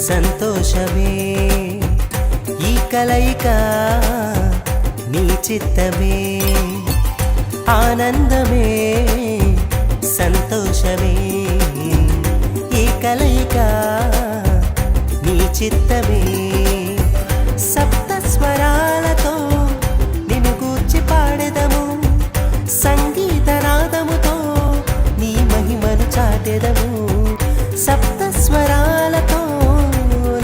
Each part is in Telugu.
సంతోషమే ఈ కలయిక నీ చిత్తమే ఆనందమే సంతోషమే ఈ కలయిక నీ చిత్తమే సప్త స్వరాలతో నిన్ను గూర్చి పాడెదము సంగీత నాదముతో నీ మహిమను చాటెదము సప్త స్వరాలతో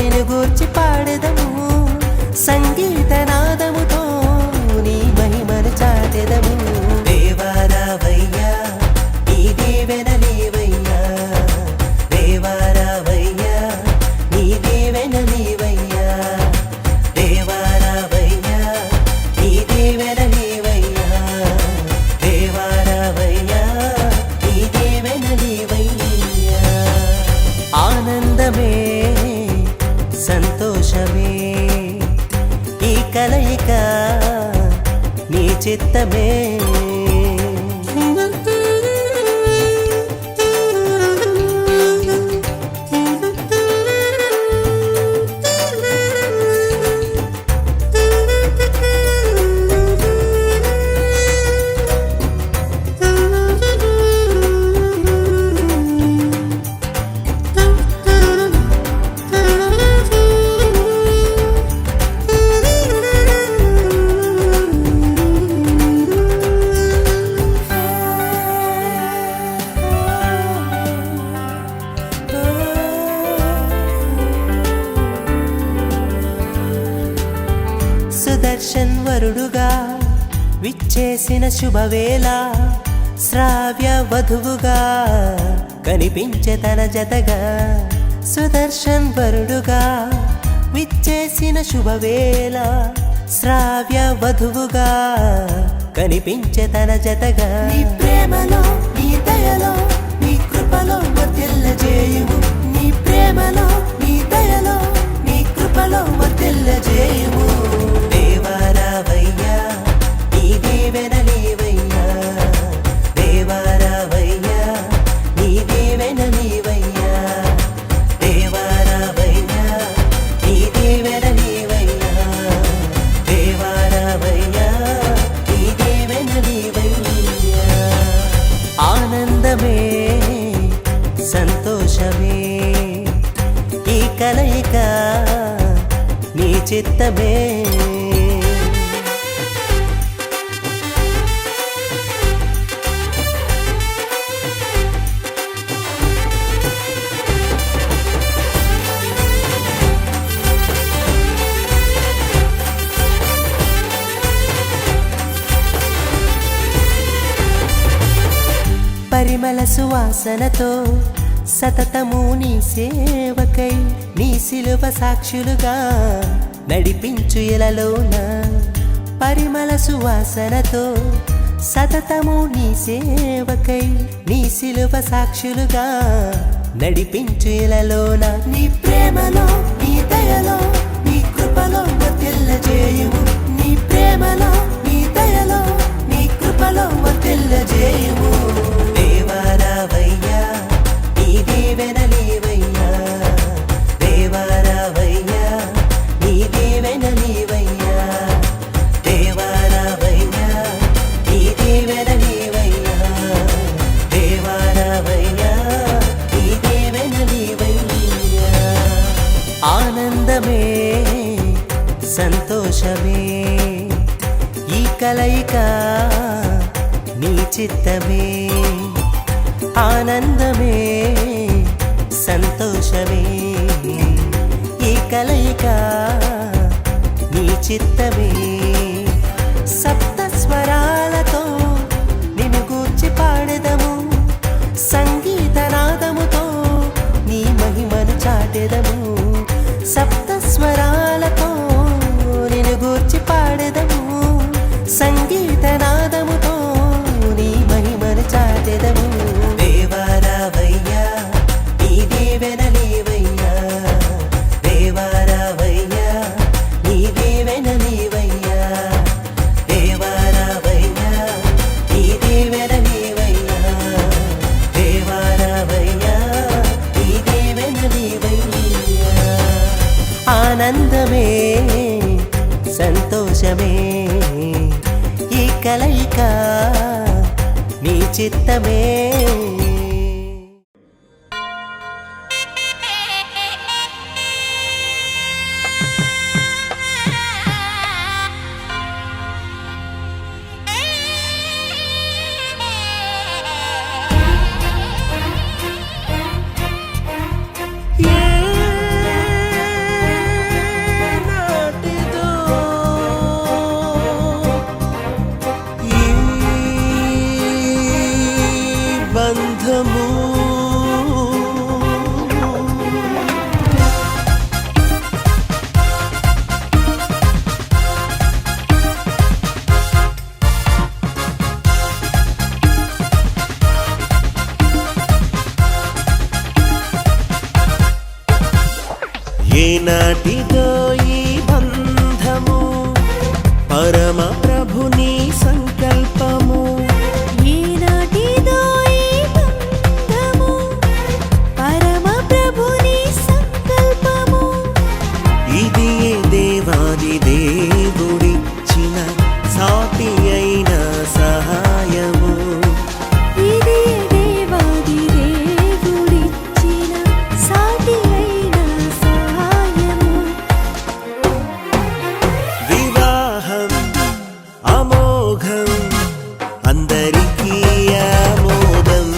నిన్ను గూర్చి పాడెదము సంగీత నాదముతో నీ మహిమను చాటెదము దేవారావయ్యా నీ దీవెనలీవయ్యా దేవారావయ్యా నీ దీవెనలీవయ్యా దేవారావయ్యా నీ దీవెనలీవయ్యా దేవారావయ్యా నీ దీవెనలీవయ్యా ఆనందమే సంతోషమే ఈ కలయిక నీ చిత్తమే సుదర్శన్ వరుడుగా విచ్చేసిన శుభవేళ శ్రావ్య వధువుగా కనిపించే తన జతగా సుదర్శన్ వరుడుగా విచ్చేసిన శుభవేళ శ్రావ్య వధువుగా కనిపించే తన జతగా నీ ప్రేమలో నీ దయలో నీ కృపలో వర్ధిల్లజేయుము నీ ప్రేమలో నీ దయలో నీ కృపలో వర్ధిల్లజేయుము దేవారావయ్యా నీ దీవెనలీవయ్యా దేవారావయ్యా నీ దీవెనలీవయ్యా దేవారావయ్యా నీ దీవెనలీవయ్యా దేవారావయ్యా నీ దీవెనలీవయ్యా ఆనందమే సంతోషమే ఈ కలయిక నీ చిత్తమే పరిమళ సువాసనతో సతతము నీ సేవకై నీ శిలువ సాక్షులుగా నడిపించు ఇలలోన పరిమళ సువాసనతో సతతము నీ సేవకై నీ శిలువ సాక్షులుగా నడిపించు ఇలలోన నీ ప్రేమలో నీ దయలో నీ కృపలో వర్ధిల్లజేయుము నీ ప్రేమలో నీ దయలో నీ కృపలో వర్ధిల్లజేయుము దేవారావయ్యా నీ దీవెనలీవయ్యా దేవారావయ్యా నీ దీవెనలీవయ్యా దేవారావయ్యా నీ దీవెనలీవయ్యా దేవారావయ్యా నీ దీవెనలీవయ్యా ఆనందమే సంతోషమే ఈ కలయిక నీ చిత్తమే ఆనందమే సంతోషమే ఈ కలయిక నీ చిత్తమే సప్త స్వరాలతో నిన్ను గూర్చి పాడెదము సంగీత నాదముతో నీ మహిమను చాటెదము సప్త స్వరాలతో నిన్ను గూర్చి పాడెదము సంగీత నాదముతో నీ మహిమను చాటెదము దేవారావయ్యా నీ దీవెనలీవయ్యా దేవారావయ్యా నీ దీవెనలీవయ్యా చిత్తమే సంతోషమే ఈ కలయిక నీ చిత్తమే. ఏనాటిదో ఈ బంధము పరమ ప్రభుని సంకల్పము. ఏనాటిదో ఈ బంధము పరమ ప్రభుని సంకల్పము. ఇది దేవాది దేవుడిచ్చిన సాటి అయిన సహాయము. ఇది దేవాది దేవుడిచ్చిన సాటి అయిన సహాయము. వివాహం అమోఘం అందరికీ ఆమోదం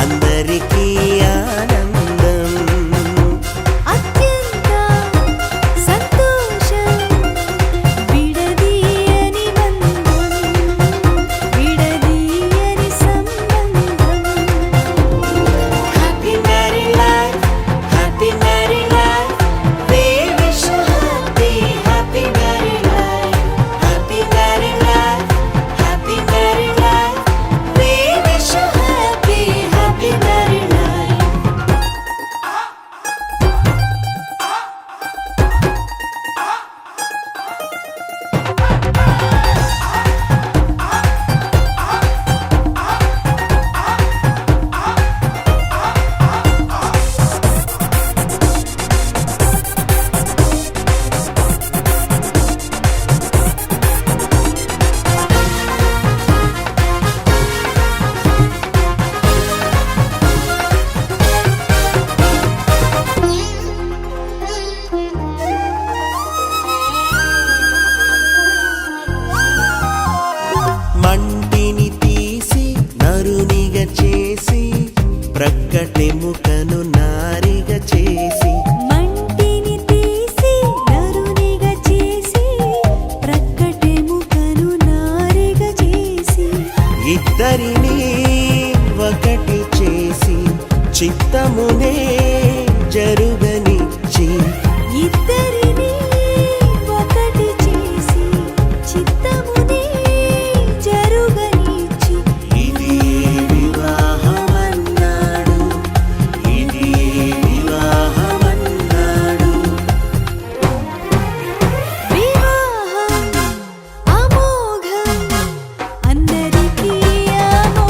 అందరికీ ఆనందం. అత్యంత సంతోషం విడదీయని బంధం విడదీయని సంబంధం. Happy married life, happy married life. We wish you happy, happy married life. Happy married life, happy married life. We wish you happy, happy married life. మంటిని తీసి నరునిగా చేసి ప్రక్కటెముకను నారిగా చేసి. మంటిని తీసి నరునిగా చేసి ప్రక్కటెముకను నారిగా చేసి. ఇద్దరిని ఒకటి చేసి చిత్తమునే జరుగనిచ్చి. ఇద్దరిని ఒకటి చేసి చిత్తమునే జరుగనిచ్చి. ఇది వివాహమన్నాడు ఇది వివాహమన్నాడు. వివాహం అమోఘం అందరికీ ఆమోదం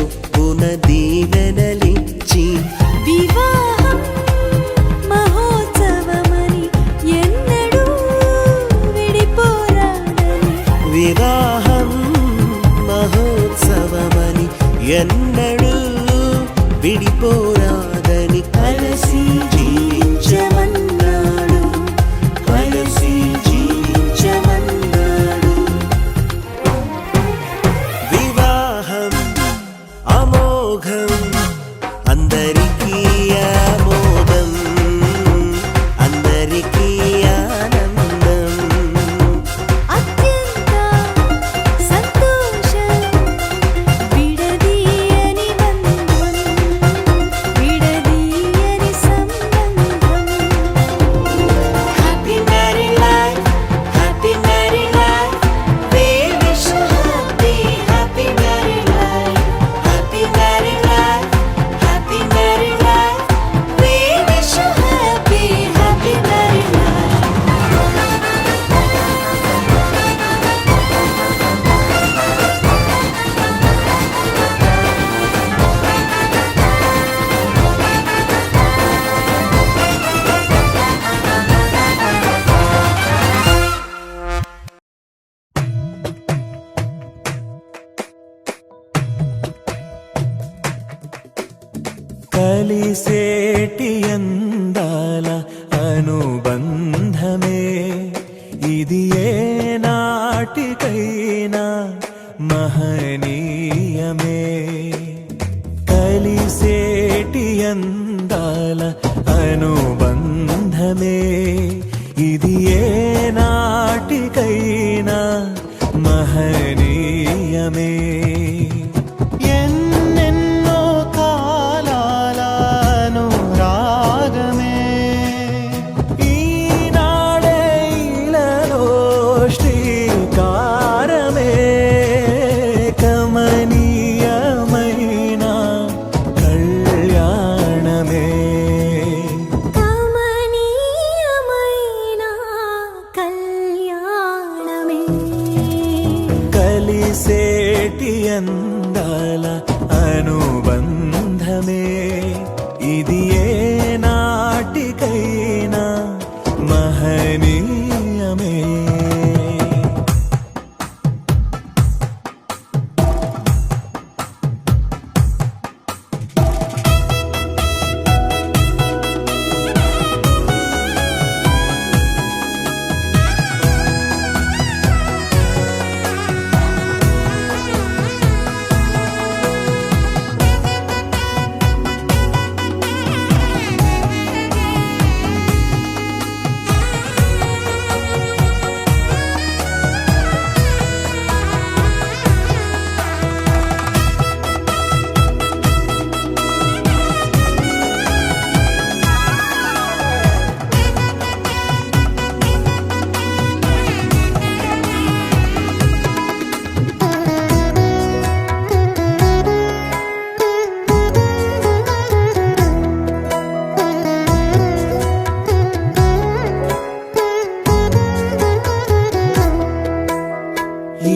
చొప్పున దీవెనలిచ్చి వివాహం మహోత్సవమని ఎన్నడూ విడిపోరాదని వివాహం మహోత్సవమని ఎన్నడూ విడిపోరాదని కలిసి జీవించమన్నాడు, కలిసి జీవించమన్నాడు. వివాహం అమోఘం, అందరికీ ఆమోదం, అందరికీ ఆనందం. అత్యంత సంతోషం, విడదీయని బంధం, విడదీయని సంబంధం. Happy married life, happy married life. We wish you happy, happy married life. Happy married life, happy married life. We wish you happy, happy married life. కలిసేటి అందాల అనుబంధమే ఇది ఏ నాటికైనా మహనీయమే. కలిసేటి అందాల అనుబంధమే ఇది ఏ నాటికైనా మహనీయమే. ఎన్నెన్నో కాలాలను రాగమే ఈనాడే ఇలలో శ్రీకారమే. కమనీయమైన కళ్యాణమే, కమనీయమైన కళ్యాణమే. కలిసేటి అందాల అనుబంధమే ఇది ఏ నాటికైనా మహనీయమే.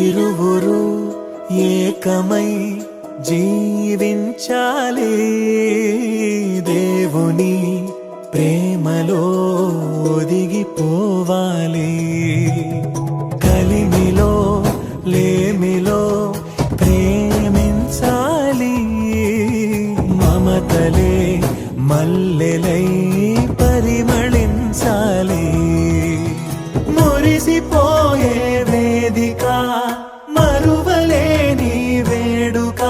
ఇరువురు ఏకమై జీవించాలి, దేవుని ప్రేమలో ఒదిగిపోవాలి. కలిమిలో లేమిలో ప్రేమించాలి, మమతలే మల్లెలై పరిమళించాలి. మురిసిపోయే వేదిక, మరువలేని వేడుక,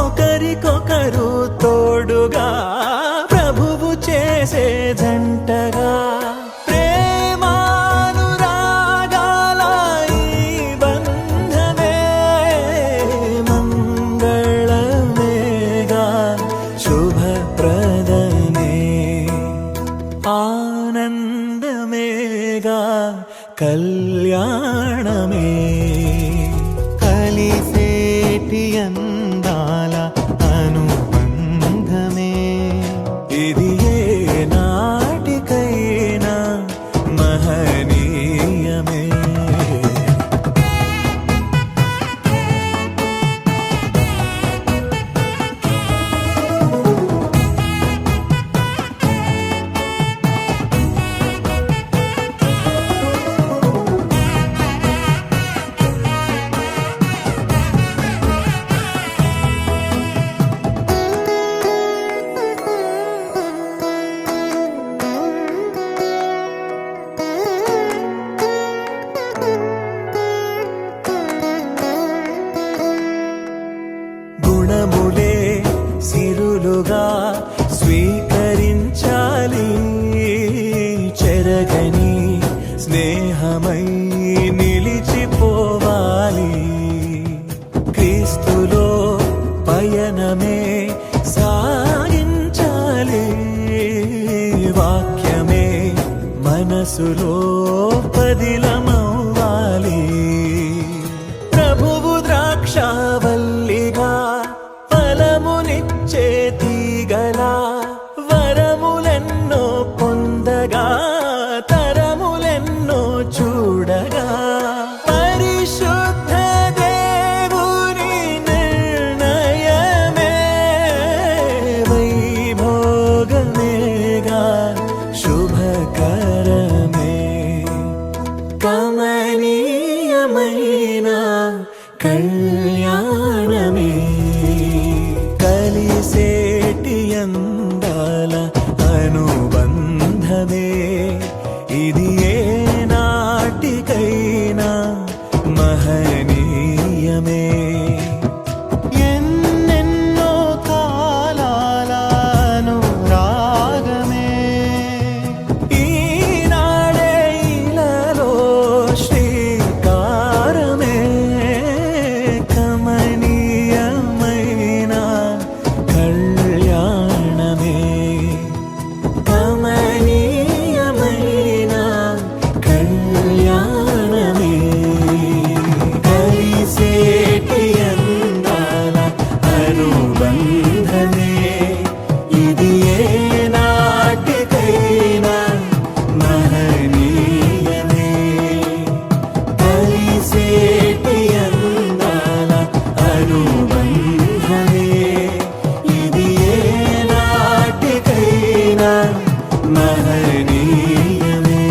ఒకరికొకరు తోడుగా ప్రభువు చేసే జంటగా. ప్రేమానురాగాల ఈ బంధమే మంగళమేగా, శుభప్రదమే, ఆనందమేగా, కళ్యాణమే. కలిసేటి అందాల అనుబంధమే రుణములే సిరులుగా స్వీకరించాలి. చెరగని స్నేహమై నిలిచిపోవాలి. క్రీస్తులో పయనమే సాగించాలి. వాక్యమే మనసులో పదిలమవ్వాలి. ప్రభువు ద్రాక్షావల్లిగా ఫలమునిచ్చే తీగలా వరములెన్నో పొందగా తరములెన్నో చూడగా పరిశుద్ధ దేవుని నిర్ణయమే వైభోగమేగా శుభకరమే. కమనీయమైన కళ్యాణమే కలిసేటి అందాల అనుబంధమే. ఇది ఏ నాటికైనా మహనీయమే. ఎన్నెన్నో కాలాల అనురాగమే ఈనాడే ఇలాలో శ్రీకారమే. కమనీయమైన కళ్యాణమే కమనీయమైన కళ్యాణమే కలిసేటి అందాల అనుబంధమే. ఇది ఏ నాటికైనా మహనీయమే. కలిసేటి అందాల అనుబంధమే. ఇది ఏ నాటికైనా మహనీయమే.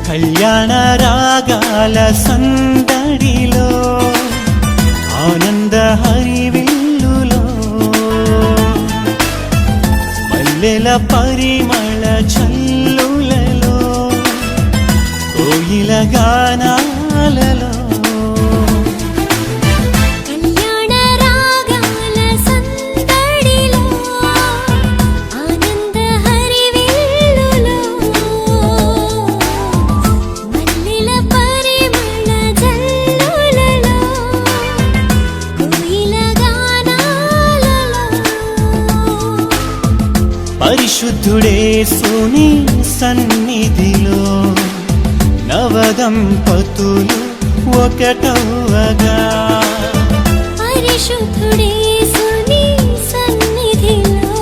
కళ్యాణ రాగాల సందడిలో ఆనంద హరివిల్లులో మల్లెల పరిమళ చల్లులలో కోయిల గానాలలో కళ్యాణ రాగాల సందడిలో ఆనంద హరివిల్లులో మల్లెల పరిమళ జల్లులలో కోయిల గానాలలో పరిశుద్ధుడే సుని సన్నిధిలో నవదంపతులు ఒకటవగా. పరిశుద్ధుడే సుని సన్నిధిలో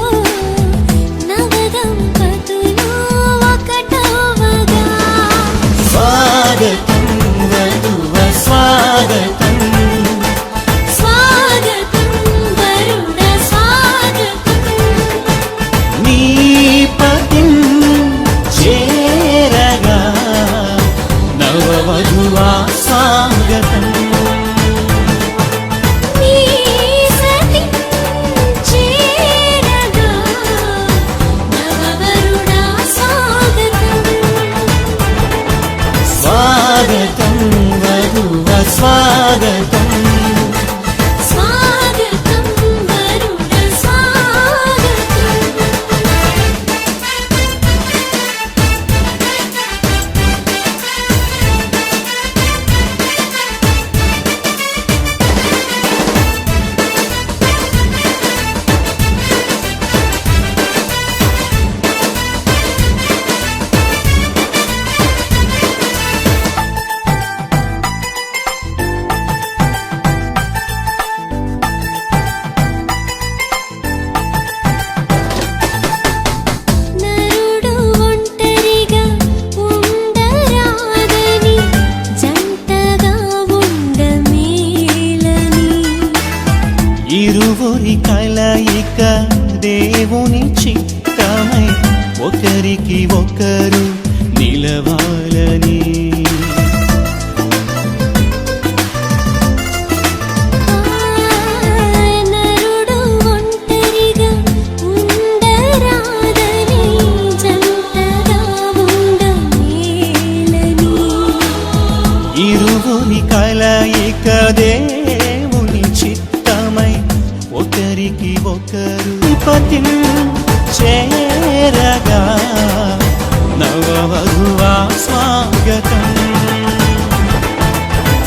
నవదంపతులు ఒకటవగా. స్వాగతం వధువ స్వాగతం. స్వాగతం వరుణ స్వాగతం. నీ పతిం చేరగా నవవధువా స్వాగతం. నీ సతి చేరగా నవవరుణ స్వాగతం. స్వాగతం వధువ స్వాగతం. స్వాగతం వరుణ స్వాగతం. ఇరువురి కలయిక దేవుని చిత్తమై ఒకరికి ఒకరు నిలవాలని. నరుడు ఒంటరిగా ఉండరాదని జంటగా ఉండమేలని. ఇరువురి కలయిక దేవుని చిత్తమై ఒకరికి ఒకరు పతిం చేరగా నవవధువా స్వాగతం.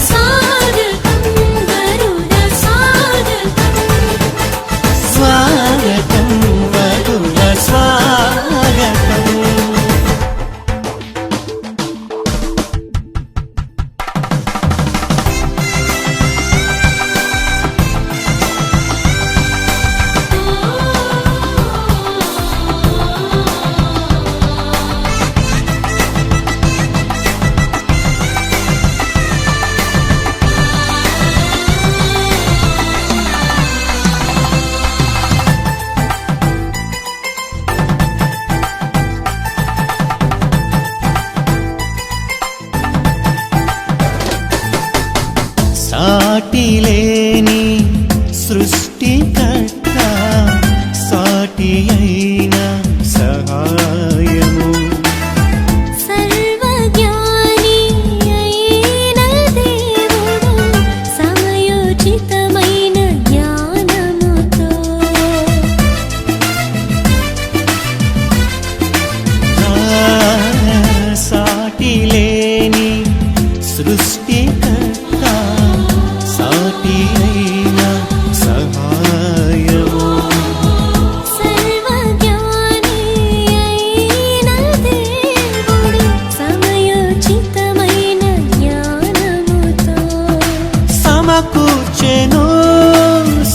స్వాగతం వరుడ స్వాగతం. స్వాగతం వధువ స్వాగతం. సాటిలేని సృష్టికర్త సాటి అయిన సహాయము. సర్వజ్ఞాని అయిన దేవుడు సమయోచితమైన జ్ఞానముతో. సాటిలేని సృష్టికర్త సాటి అయిన సహాయము. సర్వజ్ఞాని అయిన దేవుడు సమయోచితమైన జ్ఞానముతో. సమకూర్చెను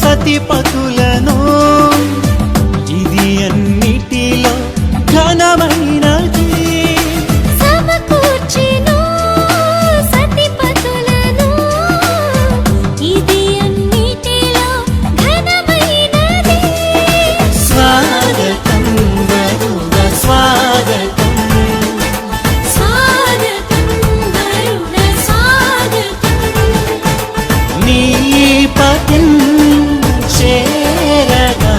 సతిపతులను ఇది అన్నిటిలో ఘనమైనది. సమకూర్చెను సతిపతులను ఇది అన్నిటిలో ఘనమైనది. స్వాగతం వరుడ స్వాగతం. స్వాగతం వరుడ స్వాగతం. నీ పతిం చేరగా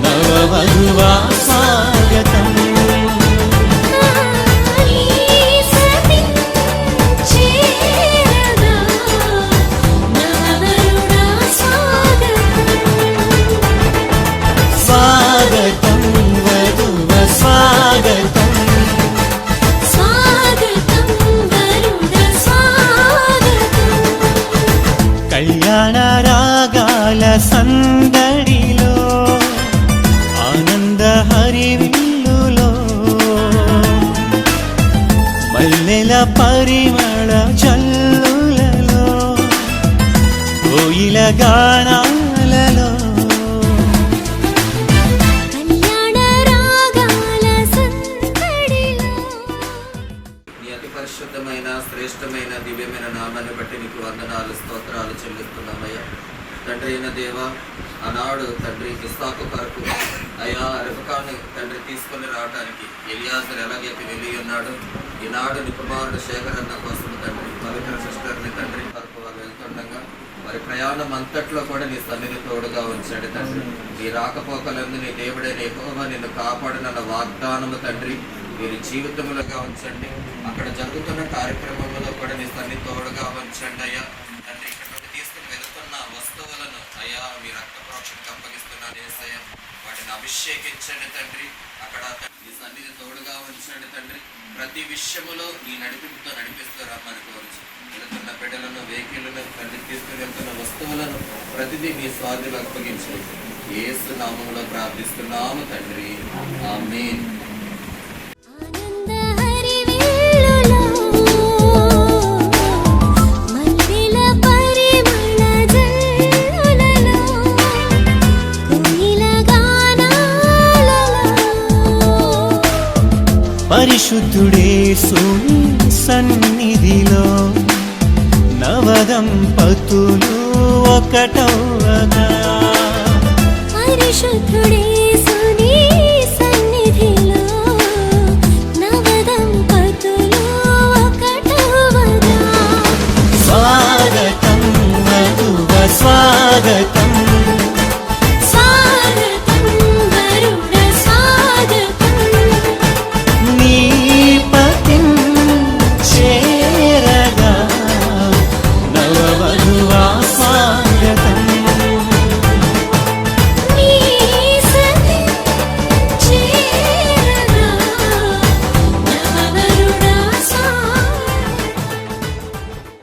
నవవధువా స్వాగతం. నీ సతి చేరగా నవవరుడ స్వాగతం. స్వాగతం వధువ స్వాగతం. స్వాగతం వరుడ స్వాగతం. కళ్యాణ రాగాల సందడిలో ఆనంద హరివిల్లులో మల్లెల పరిమళ జల్లులలో కోయిల గానాలలో కళ్యాణ రాగాల సందడిలో. నీ అతి పరిశుద్ధమైన శ్రేష్టమైన దివ్యమైన నామాన్ని బట్టి నీకు వందనాలు స్తోత్రాలు చెల్లిస్తున్నామయ్యా. తండ్రి అయిన దేవ, ఆనాడు తండ్రి ఇస్సాకు కొరకు అయ్యా రెబెకాను తండ్రి తీసుకొని రావడానికి ఎలియాజరు ఎలాగైతే వెళ్ళి ఉన్నాడు, ఈనాడు నీ కుమారుడు శేఖర్ అన్న కోసం తండ్రి పవిత్ర సిస్టర్ని తండ్రి కొరకు వారు వెళ్తుండగా వారి ప్రయాణం అంతట్లో కూడా నీ సన్నిధి తోడుగా ఉంచండి తండ్రి. నీ రాకపోకలందు నీ దేవుడైన యెహోవా నిన్ను కాపాడనన్న వాగ్దానము తండ్రి వీరి జీవితములుగా ఉంచండి. అక్కడ జరుగుతున్న కార్యక్రమంలో కూడా నీ సన్నిధి తోడుగా ఉంచండి అయ్యా. తండ్రి ఇక్కడ నుండి తీసుకుని వెళుతున్న వస్తువులను అయ్యా మీ రక్త ప్రోక్షణకు అప్పగిస్తున్నాను యేసయ్య. వాటిని అభిషేకించండి తండ్రి. అక్కడ నీ సన్నిధి తోడుగా ఉంచండి తండ్రి. ప్రతి విషయములో నీ నడిపింపుతో నడిపిస్తూ రమ్మని కోరుచు. వెళుతున్న బిడ్డలను వెహికల్లను తండ్రి తీసుకుని వెళ్తున్న వస్తువులను ప్రతిదీ నీ స్వాధీనంలో అప్పగించు. యేసు నామములో ప్రార్థిస్తున్నాము తండ్రి, ఆమేన్. ఆనంద హరివిల్లులో మల్లెల పరిమళ జల్లులలో కోయిల గానాలలో పరిశుద్ధుడేసుని సన్నిధిలో నవదంపతులు ఒకటవ్వగా పరిశుద్ధుడేసుని సన్నిధిలో నవదంపతులు ఒకటవ్వగా స్వాగతం మధువ స్వాగతం